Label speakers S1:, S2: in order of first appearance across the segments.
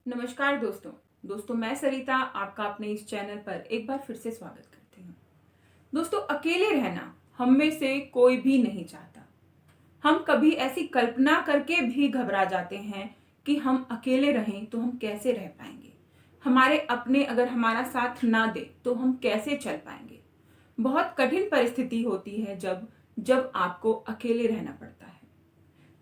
S1: नमस्कार दोस्तों मैं सरिता आपका अपने इस चैनल पर एक बार फिर से स्वागत करती हूँ। दोस्तों, अकेले रहना हम में से कोई भी नहीं चाहता। हम कभी ऐसी कल्पना करके भी घबरा जाते हैं कि हम अकेले रहें तो हम कैसे रह पाएंगे, हमारे अपने अगर हमारा साथ ना दे तो हम कैसे चल पाएंगे। बहुत कठिन परिस्थिति होती है जब जब आपको अकेले रहना पड़ता है।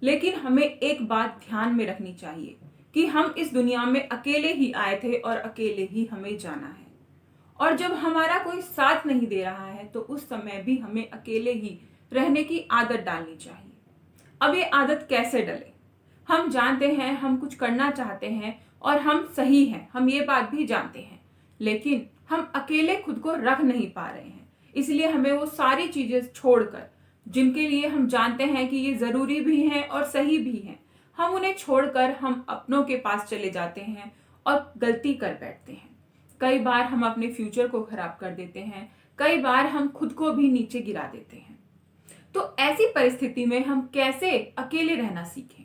S1: लेकिन हमें एक बात ध्यान में रखनी चाहिए कि हम इस दुनिया में अकेले ही आए थे और अकेले ही हमें जाना है। और जब हमारा कोई साथ नहीं दे रहा है तो उस समय भी हमें अकेले ही रहने की आदत डालनी चाहिए। अब ये आदत कैसे डले? हम जानते हैं हम कुछ करना चाहते हैं और हम सही हैं, हम ये बात भी जानते हैं, लेकिन हम अकेले खुद को रख नहीं पा रहे हैं। इसलिए हमें वो सारी चीजें छोड़कर, जिनके लिए हम जानते हैं कि ये जरूरी भी हैं और सही भी हैं, हम उन्हें छोड़कर हम अपनों के पास चले जाते हैं और गलती कर बैठते हैं। कई बार हम अपने फ्यूचर को खराब कर देते हैं, कई बार हम खुद को भी नीचे गिरा देते हैं। तो ऐसी परिस्थिति में हम कैसे अकेले रहना सीखें?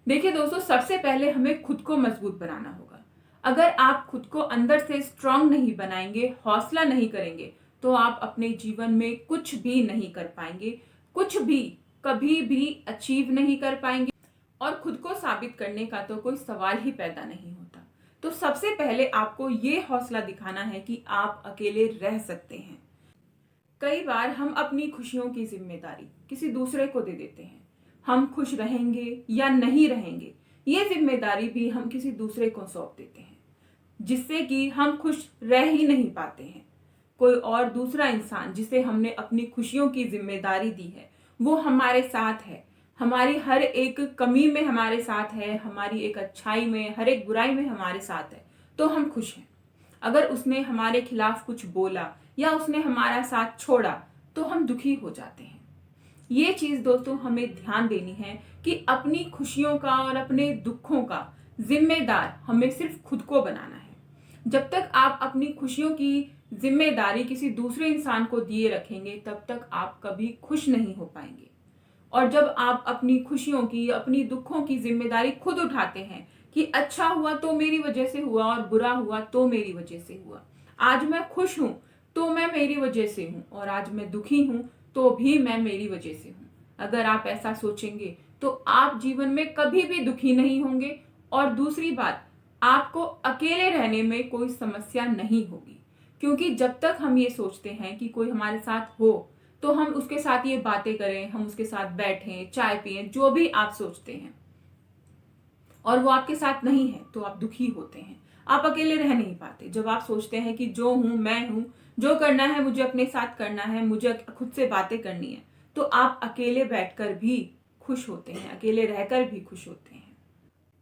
S1: देखिए दोस्तों, सबसे पहले हमें खुद को मजबूत बनाना होगा। अगर आप खुद को अंदर से स्ट्रांग नहीं बनाएंगे, हौसला नहीं करेंगे, तो आप अपने जीवन में कुछ भी नहीं कर पाएंगे, कुछ भी कभी भी अचीव नहीं कर पाएंगे और खुद को साबित करने का तो कोई सवाल ही पैदा नहीं होता। तो सबसे पहले आपको ये हौसला दिखाना है कि आप अकेले रह सकते हैं। कई बार हम अपनी खुशियों की जिम्मेदारी किसी दूसरे को दे देते हैं। हम खुश रहेंगे या नहीं रहेंगे, ये जिम्मेदारी भी हम किसी दूसरे को सौंप देते हैं, जिससे कि हम खुश रह ही नहीं पाते हैं। कोई और दूसरा इंसान जिसे हमने अपनी खुशियों की जिम्मेदारी दी है, वो हमारे साथ है, हमारी हर एक कमी में हमारे साथ है, हमारी एक अच्छाई में, हर एक बुराई में हमारे साथ है, तो हम खुश हैं। अगर उसने हमारे खिलाफ कुछ बोला या उसने हमारा साथ छोड़ा तो हम दुखी हो जाते हैं। ये चीज दोस्तों हमें ध्यान देनी है कि अपनी खुशियों का और अपने दुखों का जिम्मेदार हमें सिर्फ खुद को बनाना है। जब तक आप अपनी खुशियों की जिम्मेदारी किसी दूसरे इंसान को दिए रखेंगे, तब तक आप कभी खुश नहीं हो पाएंगे। और जब आप अपनी खुशियों की, अपनी दुखों की जिम्मेदारी खुद उठाते हैं कि अच्छा हुआ तो मेरी वजह से हुआ और बुरा हुआ तो मेरी वजह से हुआ, आज मैं खुश हूं तो मैं मेरी वजह से हूं और आज मैं दुखी हूं तो भी मैं मेरी वजह से हूं, अगर आप ऐसा सोचेंगे तो आप जीवन में कभी भी दुखी नहीं होंगे। और दूसरी बात, आपको अकेले रहने में कोई समस्या नहीं होगी, क्योंकि जब तक हम ये सोचते हैं कि कोई हमारे साथ हो तो हम उसके साथ ये बातें करें, हम उसके साथ बैठें, चाय पिएं, जो भी आप सोचते हैं, और वो आपके साथ नहीं है तो आप दुखी होते हैं, आप अकेले रह नहीं पाते। जब आप सोचते हैं कि जो हूं मैं हूं, जो करना है मुझे अपने साथ करना है, मुझे खुद से बातें करनी है, तो आप अकेले बैठकर भी खुश होते हैं, अकेले रहकर भी खुश होते हैं।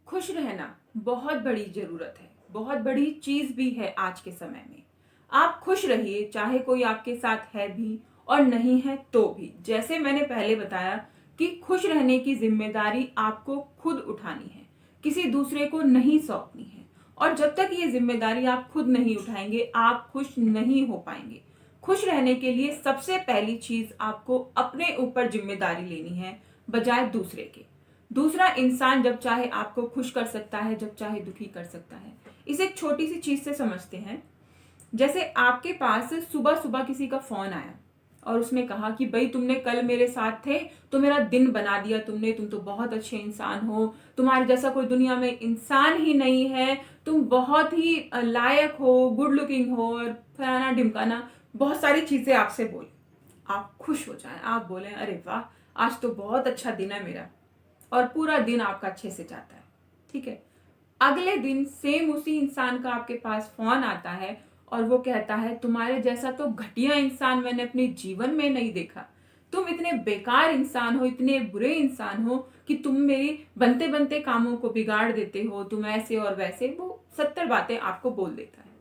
S1: खुश रहना बहुत बड़ी जरूरत है, बहुत बड़ी चीज भी है आज के समय में। आप खुश रहिए, चाहे कोई आपके साथ है भी और नहीं है तो भी। जैसे मैंने पहले बताया कि खुश रहने की जिम्मेदारी आपको खुद उठानी है, किसी दूसरे को नहीं सौंपनी है। और जब तक ये जिम्मेदारी आप खुद नहीं उठाएंगे, आप खुश नहीं हो पाएंगे। खुश रहने के लिए सबसे पहली चीज आपको अपने ऊपर जिम्मेदारी लेनी है, बजाय दूसरे के। दूसरा इंसान जब चाहे आपको खुश कर सकता है, जब चाहे दुखी कर सकता है। इसे एक छोटी सी चीज से समझते हैं। जैसे आपके पास सुबह सुबह किसी का फोन आया और उसने कहा कि भाई तुमने कल मेरे साथ थे तो मेरा दिन बना दिया तुमने, तुम तो बहुत अच्छे इंसान हो, तुम्हारे जैसा कोई दुनिया में इंसान ही नहीं है, तुम बहुत ही लायक हो, गुड लुकिंग हो और फलाना ढिमकाना, बहुत सारी चीजें आपसे बोले। आप खुश हो जाएं, आप बोले अरे वाह, आज तो बहुत अच्छा दिन है मेरा, और पूरा दिन आपका अच्छे से जाता है। ठीक है, अगले दिन सेम उसी इंसान का आपके पास फोन आता है और वो कहता है तुम्हारे जैसा तो घटिया इंसान मैंने अपने जीवन में नहीं देखा, तुम इतने बेकार इंसान हो, इतने बुरे इंसान हो कि तुम मेरी बनते बनते कामों को बिगाड़ देते हो, तुम ऐसे और वैसे, वो 70 बातें आपको बोल देता है।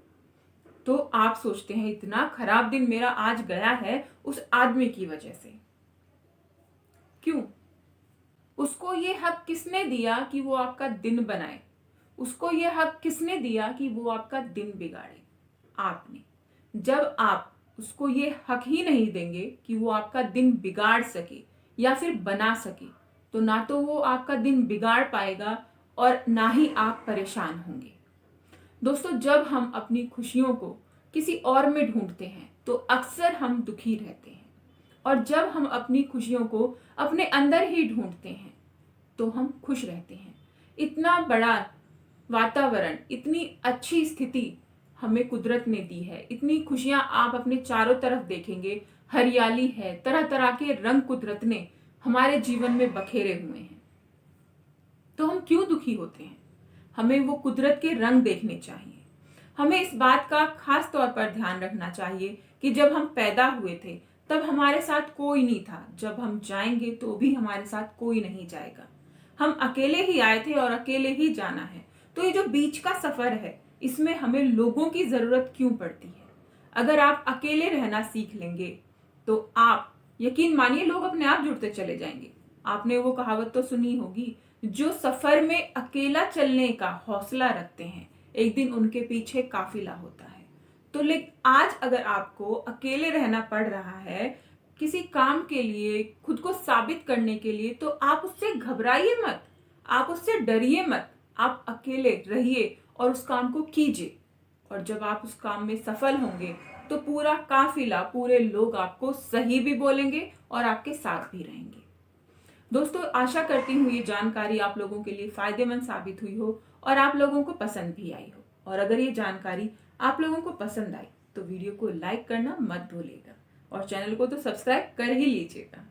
S1: तो आप सोचते हैं इतना खराब दिन मेरा आज गया है उस आदमी की वजह से। क्यों? उसको ये हक किसने दिया कि वो आपका दिन बनाए? उसको ये हक किसने दिया कि वो आपका दिन बिगाड़े? आपने। जब आप उसको ये हक ही नहीं देंगे कि वो आपका दिन बिगाड़ सके या फिर बना सके, तो ना तो वो आपका दिन बिगाड़ पाएगा और ना ही आप परेशान होंगे। दोस्तों, जब हम अपनी खुशियों को किसी और में ढूंढते हैं तो अक्सर हम दुखी रहते हैं, और जब हम अपनी खुशियों को अपने अंदर ही ढूंढते हैं तो हम खुश रहते हैं। इतना बड़ा वातावरण, इतनी अच्छी स्थिति हमें कुदरत ने दी है। इतनी खुशियां आप अपने चारों तरफ देखेंगे, हरियाली है, तरह तरह के रंग कुदरत ने हमारे जीवन में बखेरे हुए हैं। तो हम क्यों दुखी होते हैं? हमें वो कुदरत के रंग देखने चाहिए। हमें इस बात का खास तौर पर ध्यान रखना चाहिए कि जब हम पैदा हुए थे तब हमारे साथ कोई नहीं था, जब हम जाएंगे तो भी हमारे साथ कोई नहीं जाएगा। हम अकेले ही आए थे और अकेले ही जाना है। तो ये जो बीच का सफर है, इसमें हमें लोगों की जरूरत क्यों पड़ती है? अगर आप अकेले रहना सीख लेंगे तो आप यकीन मानिए लोग अपने आप जुड़ते चले जाएंगे। आपने वो कहावत तो सुनी होगी, जो सफर में अकेला चलने का हौसला रखते हैं एक दिन उनके पीछे काफिला होता है। तो लेकिन आज अगर आपको अकेले रहना पड़ रहा है किसी काम के लिए, खुद को साबित करने के लिए, तो आप उससे घबराइए मत, आप उससे डरिए मत। आप अकेले रहिए और उस काम को कीजिए। और जब आप उस काम में सफल होंगे तो पूरा काफिला, पूरे लोग आपको सही भी बोलेंगे और आपके साथ भी रहेंगे। दोस्तों, आशा करती हूँ ये जानकारी आप लोगों के लिए फायदेमंद साबित हुई हो और आप लोगों को पसंद भी आई हो। और अगर ये जानकारी आप लोगों को पसंद आई तो वीडियो को लाइक करना मत भूलिएगा और चैनल को तो सब्सक्राइब कर ही लीजिएगा।